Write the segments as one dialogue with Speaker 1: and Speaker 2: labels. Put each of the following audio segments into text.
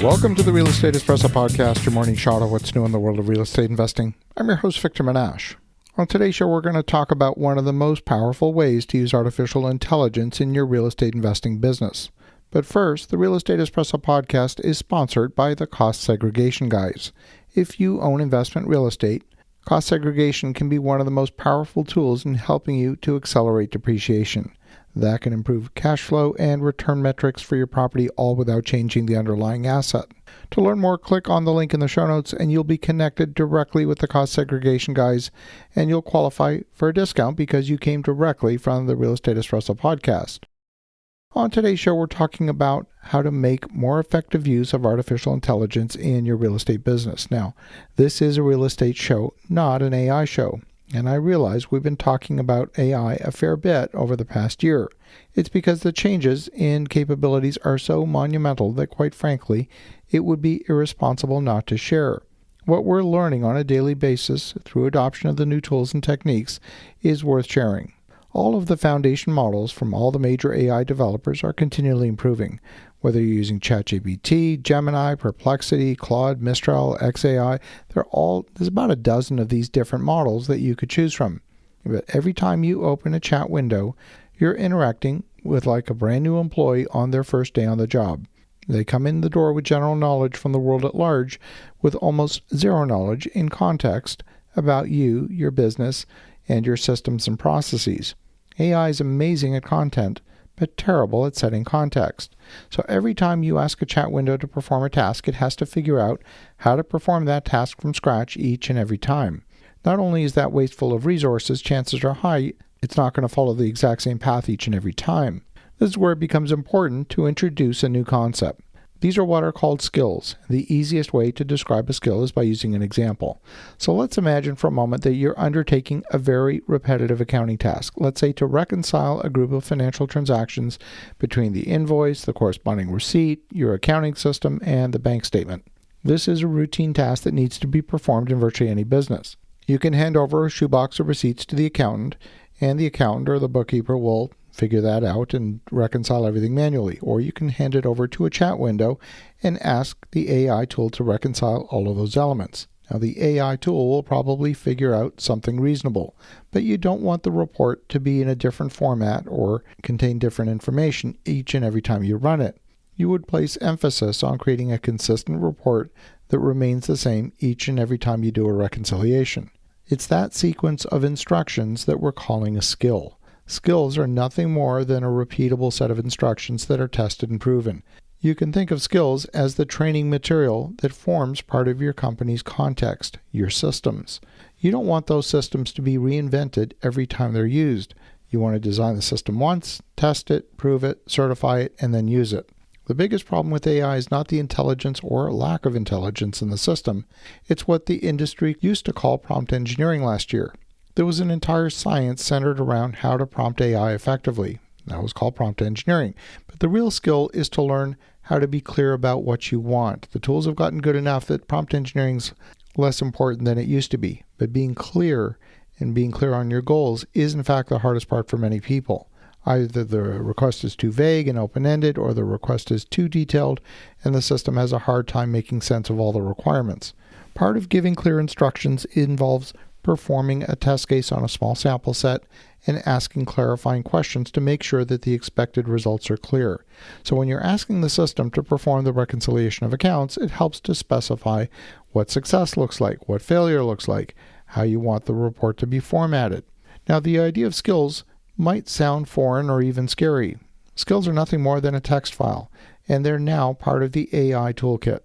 Speaker 1: Welcome to the Real Estate Espresso Podcast, your morning shot of what's new in the world of real estate investing. I'm your host, Victor Minash. On today's show, we're going to talk about one of the most powerful ways to use artificial intelligence in your real estate investing business. But first, the Real Estate Espresso Podcast is sponsored by the Cost Segregation Guys. If you own investment real estate, cost segregation can be one of the most powerful tools in helping you to accelerate depreciation. That can improve cash flow and return metrics for your property, all without changing the underlying asset. To learn more, click on the link in the show notes and you'll be connected directly with the Cost Segregation Guys, and you'll qualify for a discount because you came directly from the Real Estate Espresso Podcast. On today's show, we're talking about how to make more effective use of artificial intelligence in your real estate business. Now, this is a real estate show, not an AI show. And I realize we've been talking about AI a fair bit over the past year. It's because the changes in capabilities are so monumental that, quite frankly, it would be irresponsible not to share. What we're learning on a daily basis through adoption of the new tools and techniques is worth sharing. All of the foundation models from all the major AI developers are continually improving. Whether you're using ChatGPT, Gemini, Perplexity, Claude, Mistral, XAI, there's about a dozen of these different models that you could choose from. But every time you open a chat window, you're interacting with like a brand new employee on their first day on the job. They come in the door with general knowledge from the world at large, with almost zero knowledge in context about you, your business, and your systems and processes. AI is amazing at content, but terrible at setting context. So every time you ask a chat window to perform a task, it has to figure out how to perform that task from scratch each and every time. Not only is that wasteful of resources, chances are high it's not going to follow the exact same path each and every time. This is where it becomes important to introduce a new concept. These are what are called skills. The easiest way to describe a skill is by using an example. So let's imagine for a moment that you're undertaking a very repetitive accounting task. Let's say to reconcile a group of financial transactions between the invoice, the corresponding receipt, your accounting system, and the bank statement. This is a routine task that needs to be performed in virtually any business. You can hand over a shoebox of receipts to the accountant, and the accountant or the bookkeeper will figure that out and reconcile everything manually. Or you can hand it over to a chat window and ask the AI tool to reconcile all of those elements. Now, the AI tool will probably figure out something reasonable, but you don't want the report to be in a different format or contain different information each and every time you run it. You would place emphasis on creating a consistent report that remains the same each and every time you do a reconciliation. It's that sequence of instructions that we're calling a skill. Skills are nothing more than a repeatable set of instructions that are tested and proven. You can think of skills as the training material that forms part of your company's context, your systems. You don't want those systems to be reinvented every time they're used. You want to design the system once, test it, prove it, certify it, and then use it. The biggest problem with AI is not the intelligence or lack of intelligence in the system. It's what the industry used to call prompt engineering last year. There was an entire science centered around how to prompt AI effectively. That was called prompt engineering. But the real skill is to learn how to be clear about what you want. The tools have gotten good enough that prompt engineering is less important than it used to be. But being clear and being clear on your goals is in fact the hardest part for many people. Either the request is too vague and open-ended, or the request is too detailed and the system has a hard time making sense of all the requirements. Part of giving clear instructions involves performing a test case on a small sample set and asking clarifying questions to make sure that the expected results are clear. So when you're asking the system to perform the reconciliation of accounts, it helps to specify what success looks like, what failure looks like, how you want the report to be formatted. Now, the idea of skills might sound foreign or even scary. Skills are nothing more than a text file, and they're now part of the AI toolkit.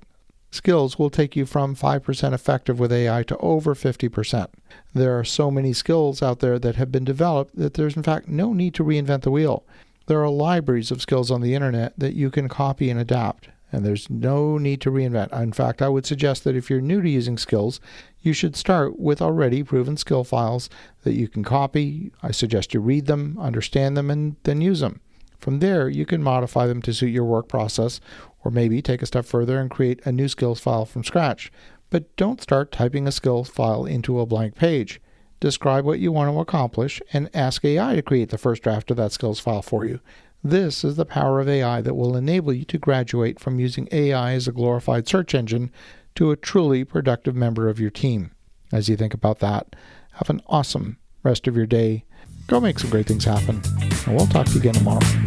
Speaker 1: Skills will take you from 5% effective with AI to over 50%. There are so many skills out there that have been developed that there's in fact no need to reinvent the wheel. There are libraries of skills on the internet that you can copy and adapt, and there's no need to reinvent. In fact, I would suggest that if you're new to using skills, you should start with already proven skill files that you can copy. I suggest you read them, understand them, and then use them. From there, you can modify them to suit your work process, or maybe take a step further and create a new skills file from scratch. But don't start typing a skills file into a blank page. Describe what you want to accomplish and ask AI to create the first draft of that skills file for you. This is the power of AI that will enable you to graduate from using AI as a glorified search engine to a truly productive member of your team. As you think about that, have an awesome rest of your day. Go make some great things happen, and we'll talk to you again tomorrow.